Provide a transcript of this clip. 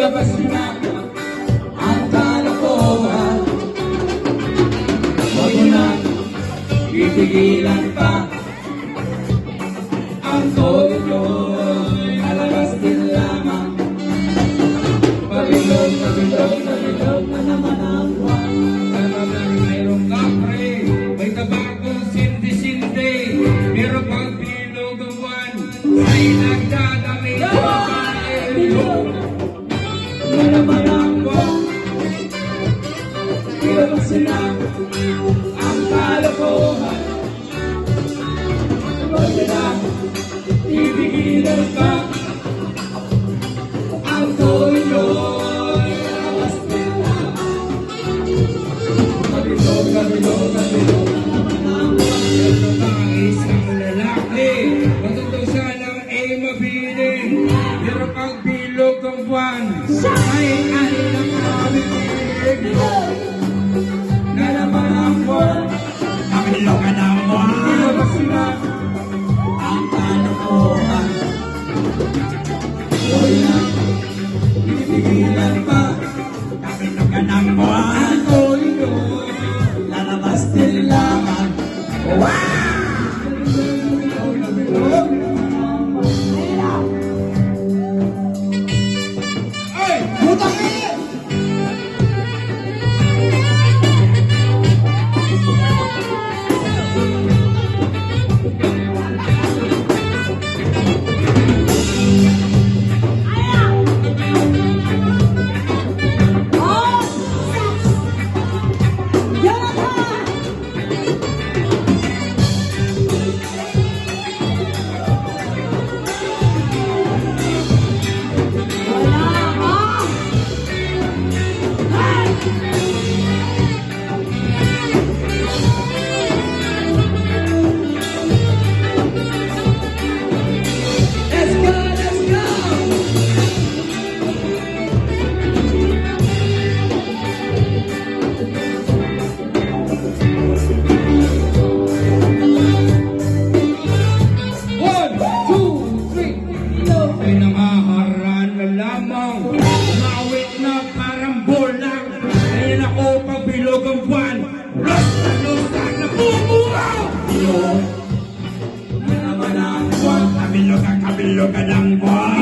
Ilabas na ang kalokohan. Huwag mo na pipigilan pa ang todo. Alabas din lamang. Pabilog, pabilog, pabilog na naman ang buwan. Talagang mayroong kapre, may tabakong sindi-sindi, meron pang bilog ang buwan, ay nagdadami ng bilog na naman ang buwan. Ilabas na ang kalokohan. Huwag mo na pipigilan pa ang todo. Alabas din lamang. Kabilog, kabilog, kabilog na naman ang buwan. Ito ba ang isang lalaki? Matuto sanang ay mabilin, meron pang bilog ang buwan, ay nakabibig Na naman ang buwan. kabilogan ang buwan. Ilabas na ang kalokohan. Huwag na pipigilan pa Kabilogan ang buwan. ang todo. Lalabas din lamang. Ay! Butang eh! Let's go, let's go! One, two, three. Ay nangaharan na lamang, mawit na parang bolang. Ngayon ako pagbilog ang buwan, lusta na bumuha. Na naman ang buwan. Kabilogan ang buwan.